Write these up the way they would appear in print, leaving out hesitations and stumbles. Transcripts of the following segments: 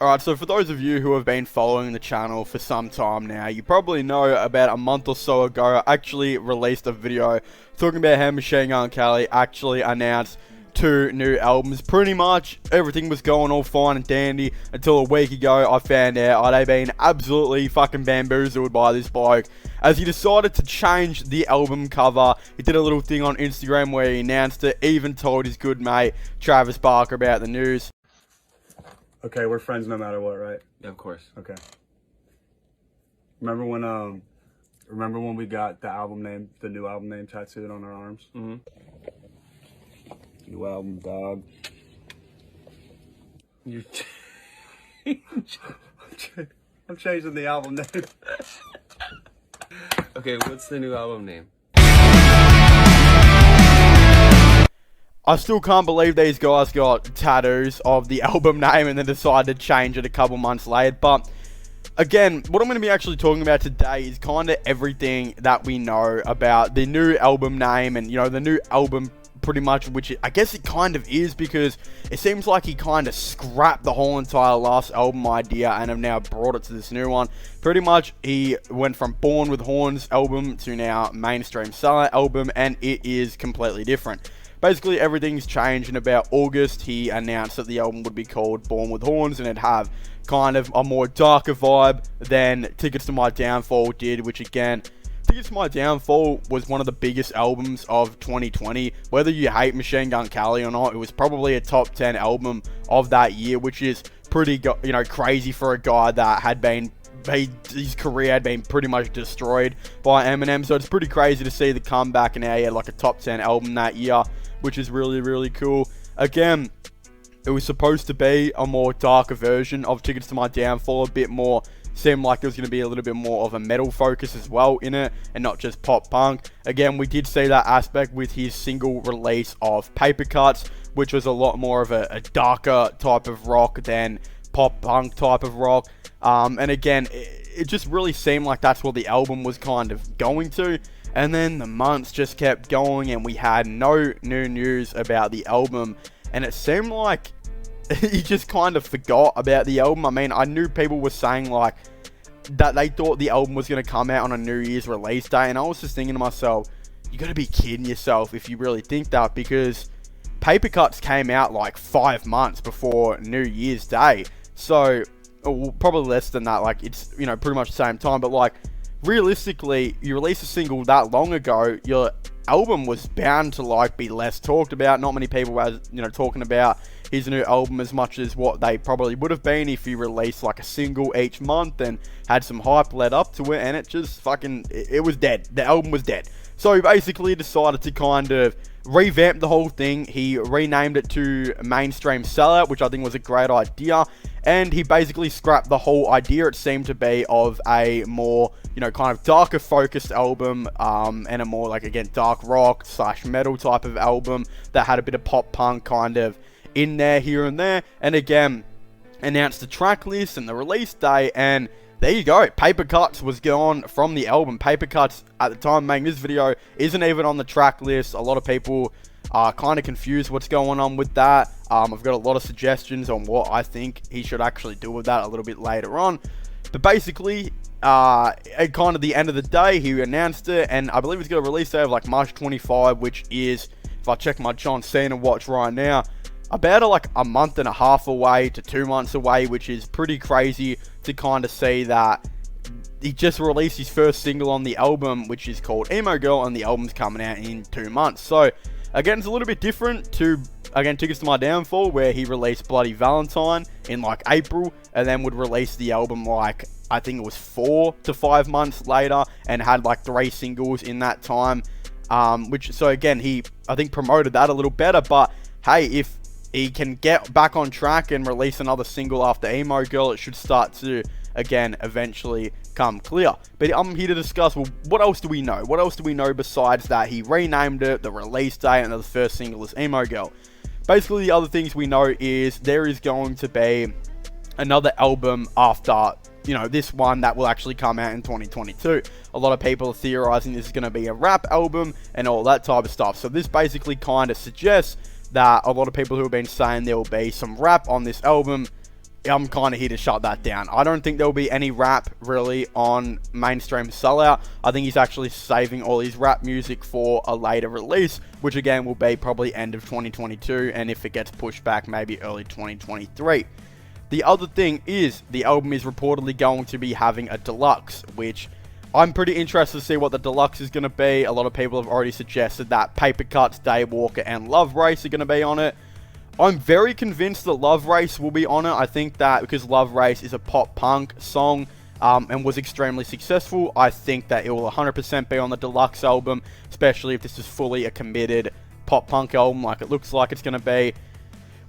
Alright, so for those of you who have been following the channel for some time now, you probably know about a month or so ago, I actually released a video talking about how Machine Gun Kelly actually announced 2 new albums. Pretty much everything was going all fine and dandy until a week ago I found out I'd been absolutely fucking bamboozled by this bloke, as he decided to change the album cover. He did a little thing on Instagram where he announced it, even told his good mate Travis Barker about the news. Okay, we're friends no matter what, right? Yeah, of course. Okay. Remember when we got the new album name tattooed on our arms? Mm-hmm. New album, dog. You I'm changing the album name. Okay, what's the new album name? I still can't believe these guys got tattoos of the album name and then decided to change it a couple months later. But again, what I'm going to be actually talking about today is kind of everything that we know about the new album name and, you know, the new album pretty much, which I guess it kind of is, because it seems like he kind of scrapped the whole entire last album idea and have now brought it to this new one. Pretty much he went from Born with Horns album to now mainstream Sellout album, and it is completely different. Basically, everything's changed. In about August, he announced that the album would be called Born with Horns, and it'd have kind of a more darker vibe than Tickets to My Downfall did, which again, Tickets to My Downfall was one of the biggest albums of 2020. Whether you hate Machine Gun Kelly or not, it was probably a top 10 album of that year, which is pretty, you know, crazy for a guy that had been his career had been pretty much destroyed by Eminem. So it's pretty crazy to see the comeback, and now he had like a top 10 album that year, which is really, really cool. Again, it was supposed to be a more darker version of Tickets to My Downfall, a bit more, seemed like there was going to be a little bit more of a metal focus as well in it, and not just pop punk. Again, we did see that aspect with his single release of Paper Cuts, which was a lot more of a darker type of rock than pop punk type of rock. And again, it just really seemed like that's what the album was kind of going to. And then the months just kept going and we had no new news about the album. And it seemed like he just kind of forgot about the album. I mean, I knew people were saying like that they thought the album was going to come out on a New Year's release day. And I was just thinking to myself, you got to be kidding yourself if you really think that, because Paper Cuts came out like 5 months before New Year's Day. So, probably less than that. Like, it's, you know, pretty much the same time. But like, realistically, you release a single that long ago, your album was bound to like be less talked about. Not many people were, you know, talking about his new album as much as what they probably would have been if you released like a single each month and had some hype led up to it. And it just fucking, it was dead. The album was dead. So he basically decided to kind of revamp the whole thing. He renamed it to Mainstream Sellout, which I think was a great idea. And he basically scrapped the whole idea, it seemed to be, of a more, you know, kind of darker focused album, and a more, like, again, dark rock / metal type of album that had a bit of pop punk kind of in there, here and there. And again, announced the track list and the release day, and there you go. Paper Cuts was gone from the album. Paper Cuts, at the time of making this video, isn't even on the track list. A lot of people are kind of confused what's going on with that. I've got a lot of suggestions on what I think he should actually do with that a little bit later on. But basically, at kind of the end of the day, he announced it, and I believe he's got a release date of like March 25, which is, if I check my John Cena watch right now, about like a month and a half away to 2 months away, which is pretty crazy to kind of see that he just released his first single on the album, which is called Emo Girl, and the album's coming out in 2 months. So again, it's a little bit different to, again, Tickets to My Downfall, where he released Bloody Valentine in like April, and then would release the album like, I think it was 4 to 5 months later, and had like 3 singles in that time. So again, he, I think, promoted that a little better. But hey, if he can get back on track and release another single after Emo Girl, it should start to, again, eventually come clear. But I'm here to discuss, well, what else do we know? What else do we know besides that he renamed it, the release date, and the first single is Emo Girl? Basically, the other things we know is there is going to be another album after, you know, this one that will actually come out in 2022. A lot of people are theorizing this is going to be a rap album and all that type of stuff. So this basically kind of suggests that a lot of people who have been saying there will be some rap on this album I'm kind of here to shut that down. I don't think there'll be any rap really on mainstream Sellout. I think he's actually saving all his rap music for a later release, which again will be probably end of 2022, and if it gets pushed back, maybe early 2023. The other thing is, the album is reportedly going to be having a deluxe, which I'm pretty interested to see what the deluxe is going to be. A lot of people have already suggested that Paper Cuts, Daywalker, and Love Race are going to be on it. I'm very convinced that Love Race will be on it. I think that because Love Race is a pop punk song and was extremely successful, I think that it will 100% be on the deluxe album, especially if this is fully a committed pop punk album like it looks like it's going to be.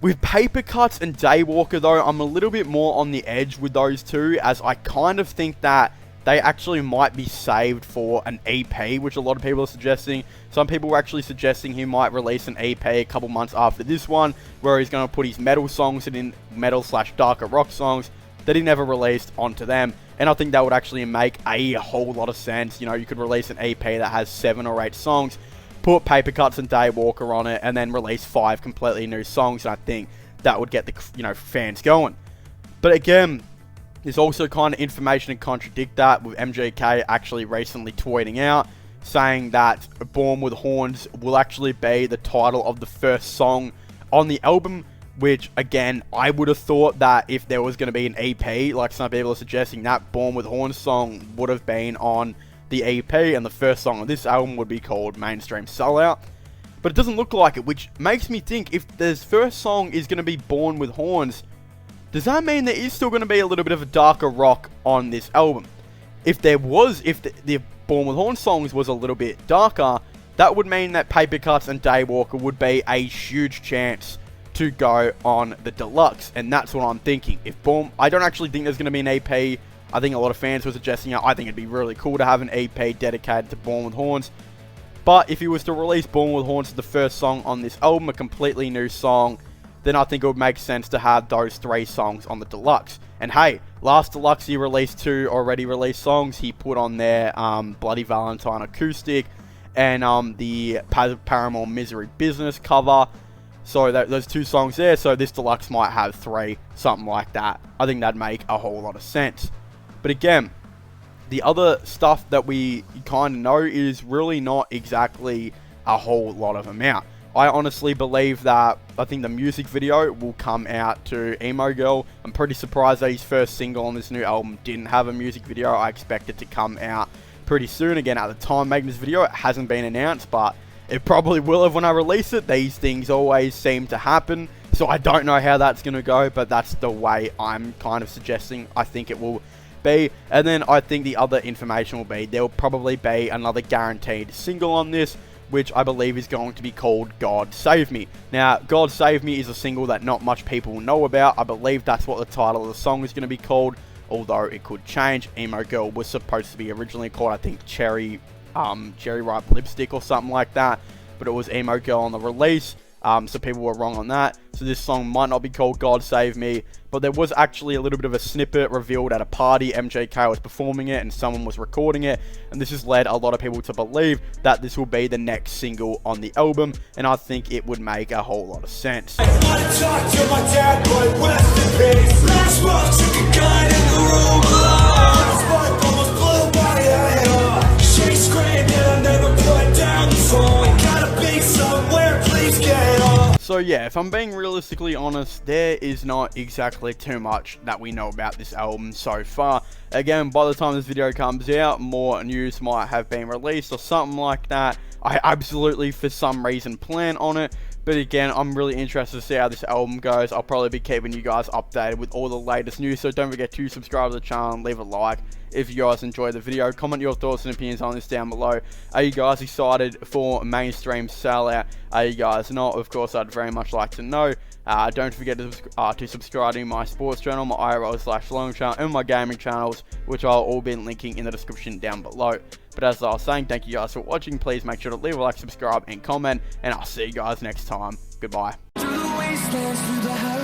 With Paper Cuts and Daywalker though, I'm a little bit more on the edge with those two, as I kind of think that they actually might be saved for an EP, which a lot of people are suggesting. Some people were actually suggesting he might release an EP a couple months after this one, where he's going to put his metal songs and in metal/darker rock songs that he never released onto them. And I think that would actually make a whole lot of sense. You know, you could release an EP that has 7 or 8 songs, put Paper Cuts and Daywalker on it, and then release 5 completely new songs. And I think that would get the, fans going. But again, there's also kind of information to contradict that, with MGK actually recently tweeting out saying that Born with Horns will actually be the title of the first song on the album, which again, I would have thought that if there was going to be an EP, like some people are suggesting, that Born with Horns song would have been on the EP, and the first song on this album would be called Mainstream Sellout. But it doesn't look like it, which makes me think, if the first song is going to be Born with Horns, does that mean there is still going to be a little bit of a darker rock on this album? If the Born with Horns songs was a little bit darker, that would mean that Paper Cuts and Daywalker would be a huge chance to go on the deluxe, and that's what I'm thinking. I don't actually think there's going to be an EP. I think a lot of fans were suggesting it. I think it'd be really cool to have an EP dedicated to Born with Horns. But if he was to release Born with Horns as the first song on this album, a completely new song, then I think it would make sense to have those 3 songs on the deluxe. And hey, last deluxe he released 2 already released songs. He put on there Bloody Valentine acoustic and the Paramore Misery Business cover. So those 2 songs there. So this deluxe might have 3, something like that. I think that'd make a whole lot of sense. But again, the other stuff that we kind of know is really not exactly a whole lot of amount. I honestly believe that I think the music video will come out to Emo Girl. I'm pretty surprised that his first single on this new album didn't have a music video. I expect it to come out pretty soon. Again, at the time making this video, it hasn't been announced, but it probably will have when I release it. These things always seem to happen, so I don't know how that's going to go, but that's the way I'm kind of suggesting I think it will be. And then I think the other information will be there'll probably be another guaranteed single on this, which I believe is going to be called God Save Me. Now, God Save Me is a single that not much people know about. I believe that's what the title of the song is going to be called, although it could change. Emo Girl was supposed to be originally called, I think, Cherry Ripe Lipstick or something like that, but it was Emo Girl on the release. So people were wrong on that. So this song might not be called God Save Me, but there was actually a little bit of a snippet revealed at a party. MJK was performing it and someone was recording it, and this has led a lot of people to believe that this will be the next single on the album, and I think it would make a whole lot of sense. I wanna talk to my dad, but rest in peace. Last month took a gun in the room alone. Spark almost blew my head. She screamed and I never put down the phone. Gotta be somewhere, please get off. So yeah, if I'm being realistically honest, there is not exactly too much that we know about this album so far. Again, by the time this video comes out, more news might have been released or something like that. I absolutely, for some reason, plan on it. But again, I'm really interested to see how this album goes. I'll probably be keeping you guys updated with all the latest news. So don't forget to subscribe to the channel and leave a like if you guys enjoyed the video. Comment your thoughts and opinions on this down below. Are you guys excited for Mainstream Sellout? Are you guys not? Of course, I'd very much like to know. Don't forget to subscribe to my sports channel, my IRL/long channel, and my gaming channels, which I'll all be linking in the description down below. But as I was saying, thank you guys for watching. Please make sure to leave a like, subscribe, and comment, and I'll see you guys next time. Goodbye. Through the wastelands, through the